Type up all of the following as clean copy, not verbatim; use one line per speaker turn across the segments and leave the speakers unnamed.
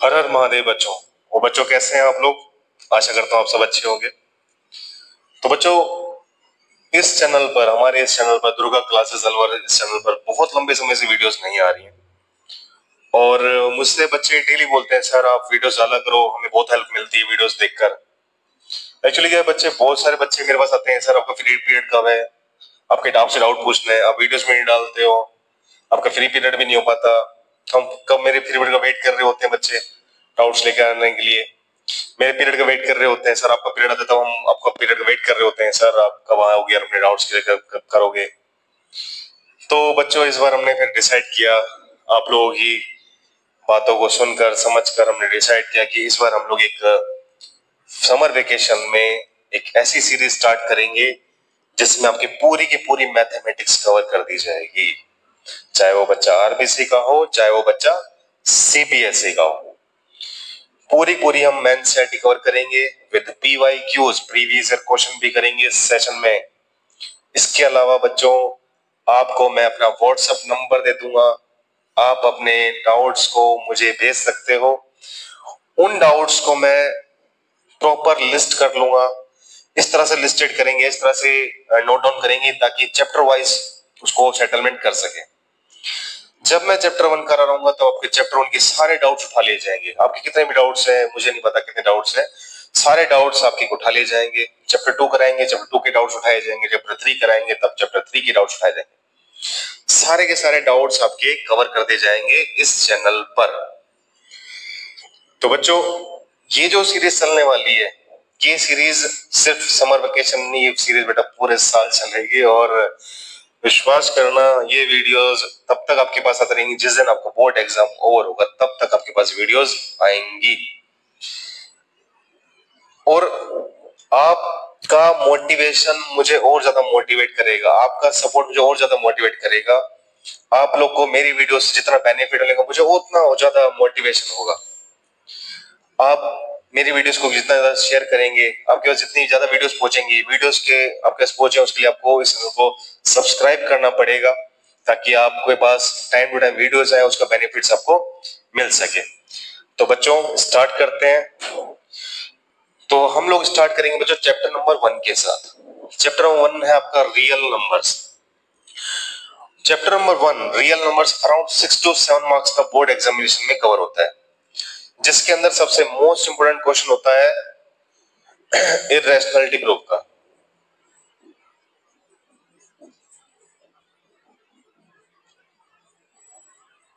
हर हर महादेव बच्चों। वो बच्चों कैसे हैं आप लोग? आशा करता हूँ आप सब अच्छे होंगे। तो बच्चों, इस चैनल पर, हमारे इस चैनल पर, दुर्गा क्लासेस अलवर, इस चैनल पर बहुत लंबे समय से वीडियोस नहीं आ रही हैं और मुझसे बच्चे डेली बोलते हैं सर आप वीडियोस डाला करो, हमें बहुत हेल्प मिलती है वीडियोस देखकर। एक्चुअली क्या है, बच्चे, बहुत सारे बच्चे मेरे पास आते हैं, सर आपका फ्री पीरियड कब है, आपके डाउट से डाउट पूछना है, आप वीडियोस में नहीं डालते हो, आपका फ्री पीरियड भी नहीं हो पाता, हम कब मेरे फ्री पीरियड का वेट कर रहे होते हैं बच्चे डाउट्स लेकर आने के लिए। मेरे पीरियड का वेट कर रहे होते हैं, सर आपका पीरियड आता है तब हम आपका पीरियड का वेट कर रहे होते हैं, सर आप कब आओगे और अपने डाउट्स क्लियर कब करोगे। तो बच्चों, इस बार हमने फिर डिसाइड किया, आप लोगों की बातों को सुनकर समझकर हमने डिसाइड किया कि इस बार हम लोग एक समर वेकेशन में एक ऐसी सीरीज स्टार्ट करेंगे जिसमें आपकी पूरी की पूरी मैथमेटिक्स कवर कर दी जाएगी, चाहे वो बच्चा आरबीसी का हो, चाहे वो बच्चा सीबीएसई का हो। पूरी हम मैथ सेट कवर करेंगे with PYQs, previous year question भी करेंगे इस सेशन में। इसके अलावा बच्चों, आपको मैं अपना व्हाट्सएप नंबर दे दूंगा, आप अपने डाउट्स को मुझे भेज सकते हो। उन डाउट्स को मैं प्रॉपर लिस्ट कर लूंगा, इस तरह से लिस्टेड करेंगे, इस तरह से नोट डाउन करेंगे ताकि चैप्टर वाइज उसको सेटलमेंट कर सके। जब मैं चैप्टर 1 करा रहूंगा तो आपके चैप्टर 1 के सारे डाउट्स उठा लिए जाएंगे। आपके कितने भी डाउट्स हैं, मुझे नहीं पता कितने डाउट्स हैं, सारे डाउट्स आपके उठा लिए जाएंगे। चैप्टर 2 कराएंगे, चैप्टर 2 के डाउट्स उठाए जाएंगे, चैप्टर 3 कराएंगे तब चैप्टर 3 के डाउट्स उठाए जाएंगे। सारे के सारे डाउट्स आपके कवर कर दिए जाएंगे इस चैनल पर। तो बच्चों, ये जो सीरीज चलने वाली है, ये सीरीज सिर्फ समर वेकेशन नहीं, ये सीरीज बेटा पूरे साल चलेगी और विश्वास करना, ये वीडियोस तब तक आपके पास आती रहेंगी जिस दिन आपको बोर्ड एग्जाम ओवर होगा, तब तक आपके पास वीडियोस आएंगी। और आपका मोटिवेशन मुझे और ज्यादा मोटिवेट करेगा, आपका सपोर्ट मुझे और ज्यादा मोटिवेट करेगा। आप लोग को मेरी वीडियो से जितना बेनिफिट मिलेगा, मुझे उतना ज्यादा मोटिवेशन होगा। आप मेरी वीडियोस को जितना ज्यादा शेयर करेंगे, आपके पास जितनी ज्यादा वीडियोस पहुंचेंगी, वीडियोस के आपके पास पहुंचे उसके लिए आपको इस चैनल को सब्सक्राइब करना पड़ेगा ताकि आपके पास टाइम टू टाइम वीडियोस आए, उसका बेनिफिट्स आपको मिल सके। तो बच्चों, स्टार्ट करते हैं। तो हम लोग स्टार्ट करेंगे बच्चों चैप्टर नंबर 1 के साथ। चैप्टर नंबर 1 है आपका real numbers. Chapter number 1 real numbers around 6 to 7 marks का बोर्ड एग्जामिनेशन में कवर होता है, जिसके अंदर सबसे मोस्ट इंपोर्टेंट क्वेश्चन होता है इररेशनैलिटी प्रूफ का।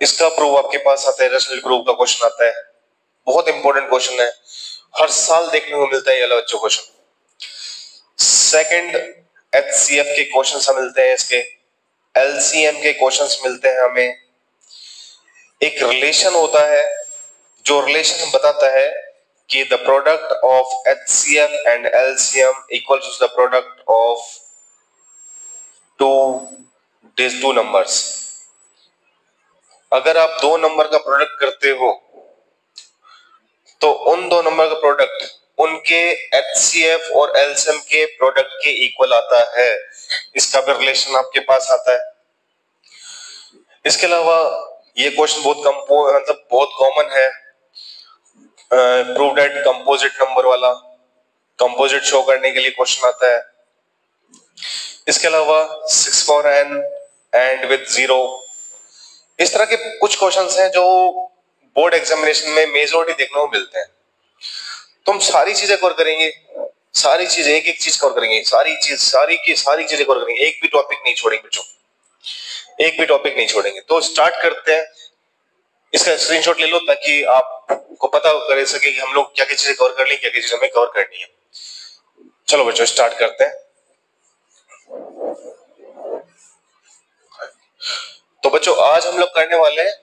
इसका प्रूफ आपके पास आता है, इररेशनैलिटी प्रूफ का क्वेश्चन आता है, बहुत इंपॉर्टेंट क्वेश्चन है, हर साल देखने को मिलता है ये बच्चों क्वेश्चन। सेकंड, एचसीएफ के क्वेश्चंस हमें मिलते हैं, इसके एलसीएम के क्वेश्चंस मिलते हैं हमें। एक रिलेशन होता है जो रिलेशन बताता है कि the product of HCF and LCM equals to the product of two numbers. अगर आप दो नंबर का प्रोडक्ट करते हो तो उन दो नंबर का प्रोडक्ट उनके एचसीएफ और एलसीएम के प्रोडक्ट के इक्वल आता है। इसका भी रिलेशन आपके पास आता है। इसके अलावा ये क्वेश्चन बहुत कॉमन है, प्रूव दैट कंपोजिट नंबर वाला, कंपोजिट शो करने के लिए क्वेश्चन आता है। इसके अलावा 6 for n एंड विद 0, इस तरह के कुछ क्वेश्चंस हैं जो बोर्ड एग्जामिनेशन में मेजॉरिटी देखने को मिलते हैं। तो हम सारी चीजें कवर करेंगे, सारी चीजें, एक एक चीज कवर करेंगे, सारी चीजें कवर करेंगे, एक भी टॉपिक नहीं छोड़ेंगे बच्चों, एक भी टॉपिक नहीं छोड़ेंगे। तो स्टार्ट करते हैं। इसका स्क्रीनशॉट ले लो ताकि आपको पता कर सके कि हम लोग क्या क्या चीजें कवर कर लेंगे, क्या क्या चीजें हमें कवर करनी है। चलो बच्चों, स्टार्ट करते हैं। तो बच्चों, आज हम लोग करने वाले हैं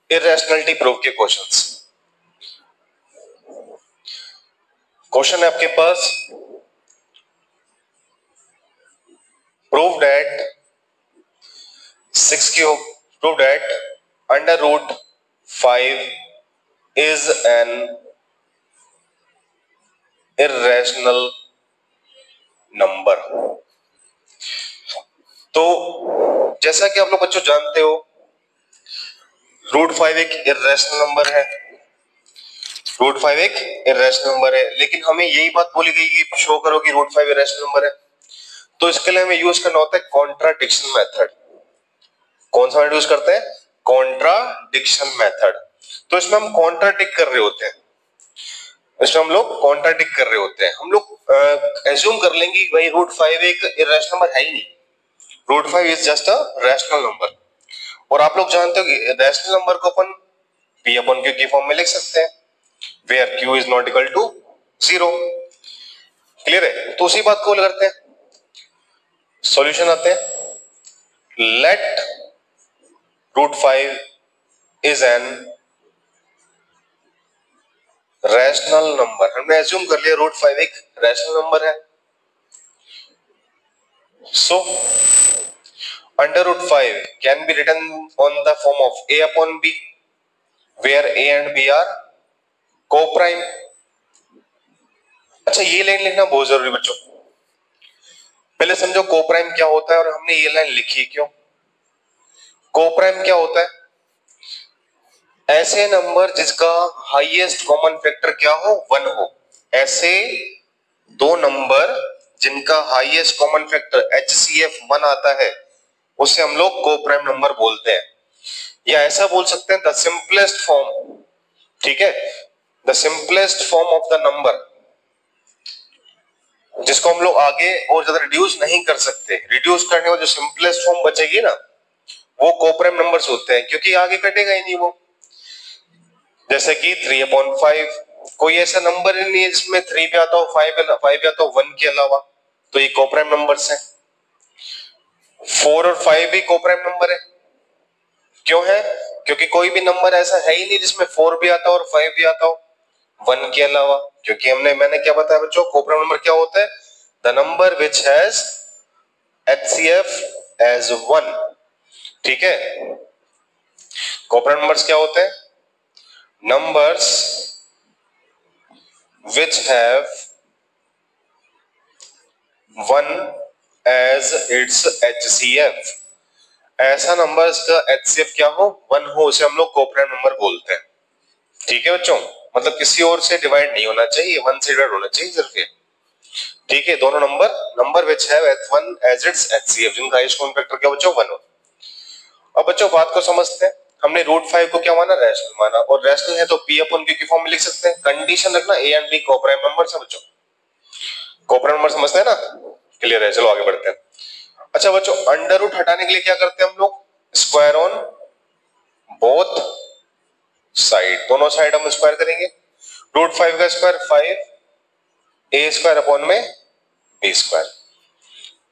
इररेशनैलिटी प्रूफ के क्वेश्चंस। क्वेश्चन है आपके पास, prove that 6 that under root 5 is an irrational number. तो जैसा कि आप लोग बच्चों जानते हो, रूट 5 एक इररेशनल नंबर है। √5 एक इरेशनल नंबर है, लेकिन हमें यही बात बोली गई कि शो करो कि √5 इरेशनल नंबर है। तो इसके लिए हमें यूज करना होता है कॉन्ट्राडिक्शन मेथड। कौन सा यूज करते हैं? Contradiction method. तो इसमें हम कॉन्ट्राडिक्ट कर रहे होते हैं, इसमें हम लोग कॉन्ट्राडिक्ट कर रहे होते हैं। हम लोग एज्यूम कर लेंगे कि भाई √5 एक इरेशनल नंबर है ही नहीं, √5 is just a rational number. और आप लोग जानते हो कि रैशनल नंबर को अपन p अपॉन q की फॉर्म में लिख सकते हैं, where q is not equal to 0। Clear है? तो उसी बात को करते हैं, सॉल्यूशन आते हैं। Let √5 is an rational number. हमने एज्यूम कर लिया √5 एक रैशनल नंबर है। So √5 can be written on the form of a upon b, where a and b are coprime. अच्छा, ये लाइन लिखना बहुत जरूरी बच्चों। पहले समझो कोप्राइम क्या होता है और हमने ये लाइन लिखी क्यों। कोप्राइम क्या होता है? ऐसे नंबर जिसका हाईएस्ट कॉमन फैक्टर क्या हो, 1 हो। ऐसे दो नंबर जिनका हाईएस्ट कॉमन फैक्टर HCF 1 आता है, उसे हम लोग कोप्राइम नंबर बोलते हैं। या ऐसा बोल सकते हैं द सिंपलेस्ट फॉर्म, ठीक है, the simplest form of the number, जिसको हम लोग आगे और ज्यादा रिड्यूस नहीं कर सकते। रिड्यूस करने में जो सिंपलेस्ट फॉर्म बचेगी ना, वो कोप्राइम नंबर्स होते हैं, क्योंकि आगे कटेगा ही नहीं वो। जैसे कि 3/5, कोई ऐसा नंबर ही नहीं है जिसमें 3 भी आता हो, 5 भी आता हो 1 के अलावा, तो ये कोप्राइम नंबर्स हैं। 4 और 5 भी कोप्राइम नंबर है। क्यों है? क्योंकि कोई भी नंबर ऐसा है ही नहीं जिसमें 4 भी आता हो और 5 भी आता हो 1 के अलावा। क्योंकि मैंने क्या बताया बच्चों, कोप्राइम नंबर क्या होता है? The number which has HCF as 1। ठीक है, कोप्राइम नंबर्स क्या होते हैं? Numbers which have 1 as its HCF। ऐसा नंबर्स का HCF क्या हो, 1 हो, उसे हम लोग कोप्राइम नंबर बोलते हैं। ठीक है बच्चों, मतलब किसी और से डिवाइड नहीं होना चाहिए, 1 से डिवाइड होना चाहिए सिर्फ ये। ठीक है, दोनों number which have 1 as its HCF, जिनका हाईएस्ट कॉमन फैक्टर क्या बच्चों, 1 हो। अब बच्चों बात को समझते हैं। हमने √5 को क्या माना, रैशनल माना, और रैशनल है तो p अपॉन q की फॉर्म में लिख सकते हैं। कंडीशन रखना a and b coprime numbers है बच्चों। कोप्राइम नंबर समझते हैं ना? क्लियर है, चलो आगे बढ़ते हैं। अच्छा बच्चों, अंडर रूट हटाने के लिए क्या करते हैं हम लोग? स्क्वायर ऑन बोथ साइड, दोनों साइड हम स्क्वायर करेंगे। √5 का स्क्वायर 5, a स्क्वायर अपॉन में b स्क्वायर।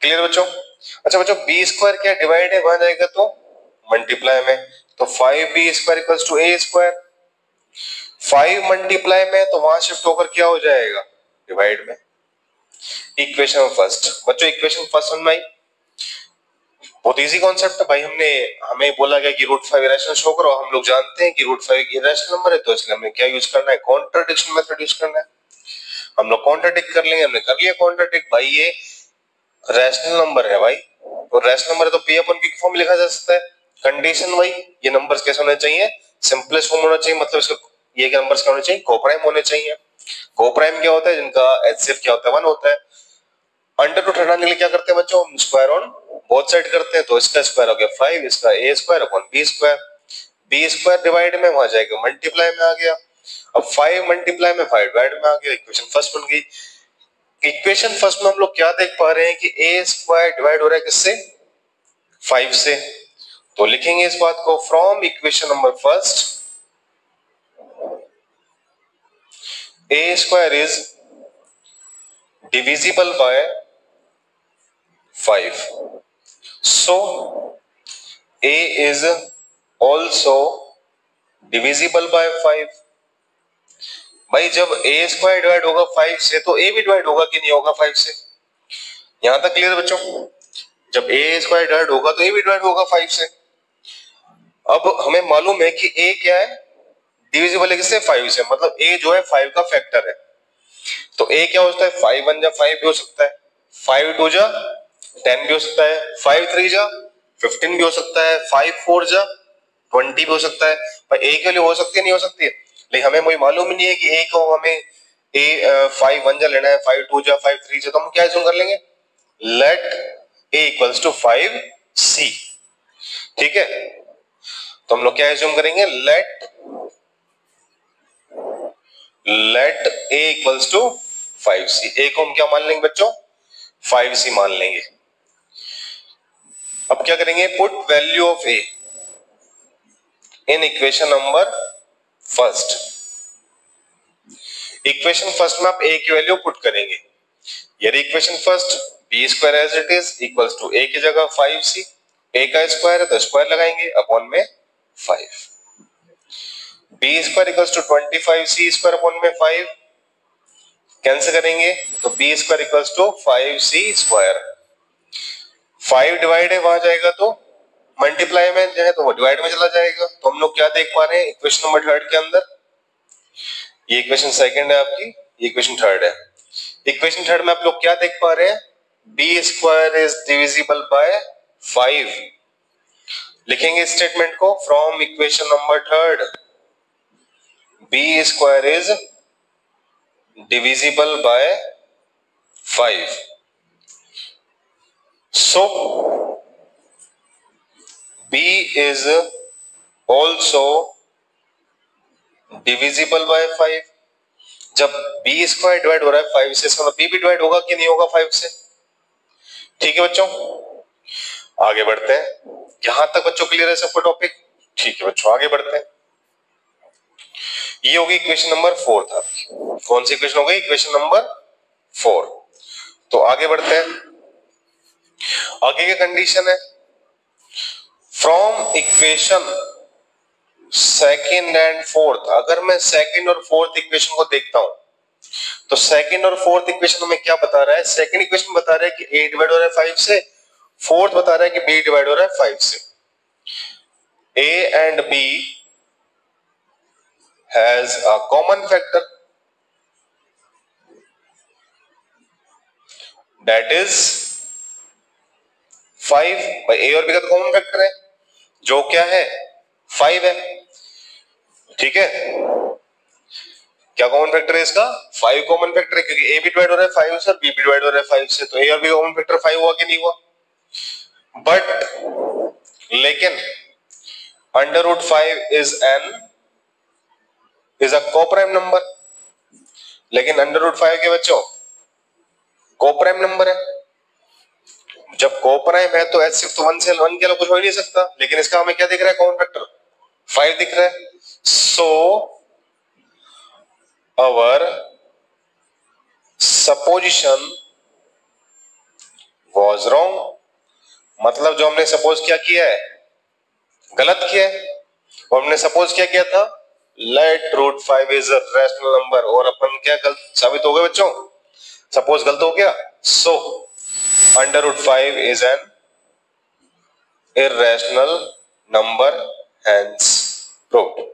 क्लियर बच्चों? अच्छा बच्चों, b स्क्वायर क्या डिवाइड है, वहां जाएगा तो मल्टीप्लाई में, तो 5b square equals to a square. 5 multiply में तो वहां शिफ्ट होकर क्या हो जाएगा, डिवाइड में। इक्वेशन फर्स्ट बच्चों, इक्वेशन फर्स्ट समझ में आई? बहुत इजी कॉन्सेप्ट है भाई। हमें बोला गया कि √5 इरेशनल शो करो, हम लोग जानते हैं कि √5 एक इरेशनल नंबर है, तो इसलिए हमें क्या यूज करना है, कॉन्ट्राडिक्शन मेथड यूज करना है। हम लोग कॉन्ट्राडिक्ट कर लेंगे, हमने कर लिया कॉन्ट्राडिक्ट। भाई ये रैशनल नंबर है भाई, और रैशनल नंबर है तो p अपॉन q की फॉर्म में लिखा जा सकता है। कंडीशन भाई, ये नंबर्स कैसे होने चाहिए, सिंपलेस्ट फॉर्म होना चाहिए, मतलब इसका ये के नंबर्स क्या होने चाहिए, कोप्राइम होने चाहिए। कोप्राइम क्या होता है, जिनका HCF क्या होता है, 1 होता है। अंडर रूट हटाने के लिए क्या करते हैं बच्चों, हम स्क्वायर ऑन बोथ साइड करते हैं, तो इसका स्क्वायर हो गया 5, इसका a square upon b square. b square divide में वहां जाएगा मल्टीप्लाई में आ गया। अब 5 मल्टीप्लाई में 5 डिवाइड में आ गया, इक्वेशन फर्स्ट बन गई। इक्वेशन फर्स्ट में हम लोग क्या देख पा रहे हैं कि a स्क्वायर डिवाइड हो रहा है किससे, 5 से। तो लिखेंगे इस बात को, from equation number first a square is divisible by 5, so a is also divisible by 5। भाई जब a स्क्वायर डिवाइड होगा 5 से, तो a भी डिवाइड होगा कि नहीं होगा 5 से? यहां तक क्लियर बच्चों? जब a स्क्वायर डिवाइड होगा तो a भी डिवाइड होगा 5 से। अब हमें मालूम है कि a क्या है, डिविजिबल है किससे, 5 से, मतलब a जो है 5 का फैक्टर है। तो a क्या होता है, 5 1 जा 5 भी हो सकता है, 5 2 जा 10 भी हो सकता है, 5 3 जा 15 भी हो सकता है, 5 4 जा 20 भी हो सकता है। भाई a के लिए हो सकती है, नहीं हो सकती है? लेकिन हमें वही मालूम ही नहीं है कि ए को हमें ए 5 1 जा लेना है, 5 2 जा 5 3 जा, तो हम क्या एज्यूम कर लेंगे, लेट ए इक्वल्स टू 5 सी। ठीक है, तो हम लोग क्या एज्यूम करेंगे, लेट ए इक्वल्स टू 5 सी। ए को हम क्या मान लेंगे बच्चों, 5 सी मान लेंगे। अब क्या करेंगे, put value of A in equation number first. Equation first में आप ए की वैल्यू पुट करेंगे। यदि equation first B square as it is equals to A की जगह 5c, ए का स्क्वायर है तो स्क्वायर लगाएंगे अपॉन में 5, b square equals to 25c square upon में 5, कैंसिल करेंगे तो b square equals to 5c square. 5 divide है वहां जाएगा तो मल्टीप्लाई में जो है तो वो डिवाइड में चला जाएगा। तो हम लोग क्या देख पा रहे हैं इक्वेशन नंबर थर्ड के अंदर, ये इक्वेशन सेकंड है आपकी, ये इक्वेशन थर्ड है। इक्वेशन थर्ड में आप लोग क्या देख पा रहे हैं, b square is divisible by 5। लिखेंगे स्टेटमेंट को from equation number third, b square is divisible by 5। So b is also divisible by 5। जब b स्क्वायर डिवाइड हो रहा है 5 से, इसका मतलब b भी डिवाइड होगा कि नहीं होगा 5 से। ठीक है बच्चों, आगे बढ़ते हैं। यहां तक बच्चों क्लियर है सबका टॉपिक? ठीक है बच्चों, आगे बढ़ते हैं। ये होगी इक्वेशन नंबर 4 था। कौन सी इक्वेशन हो गई, इक्वेशन नंबर 4। तो आगे बढ़ते हैं। आगे की कंडीशन है, from equation second and fourth. अगर मैं सेकेंड और फोर्थ इक्वेशन को देखता हूं तो सेकेंड और फोर्थ इक्वेशन में क्या बता रहा है, सेकेंड इक्वेशन बता रहा है कि a डिवाइड हो रहा है 5 से, फोर्थ बता रहा है कि b डिवाइड हो रहा है 5 से। a and b has a common factor that is 5। भाई a और b का कॉमन फैक्टर है जो क्या है 5 है। ठीक है, क्या कॉमन फैक्टर है इसका, 5 कॉमन फैक्टर है, क्योंकि a भी डिवाइड हो रहा है 5 से और b भी डिवाइड हो रहा है 5 से, तो a और b का कॉमन फैक्टर 5 हुआ कि नहीं हुआ। बट लेकिन under root 5 is a coprime number. लेकिन अंडर रूट 5 के बच्चों कोप्राइम नंबर है। जब कोप्राइम है तो एच सिर्फ तो 1 से 1 के अलावा कुछ हो ही नहीं सकता, लेकिन इसका हमें क्या दिख रहा है, कॉमन फैक्टर 5 दिख रहा है। सो our supposition was wrong। मतलब जो हमने सपोज क्या किया है गलत किया है। और हमने सपोज क्या किया था, let root 5 is a rational number, और अपन क्या गलत साबित हो गए बच्चों, सपोज गलत हो गया। So under root 5 is an irrational number, hence proved.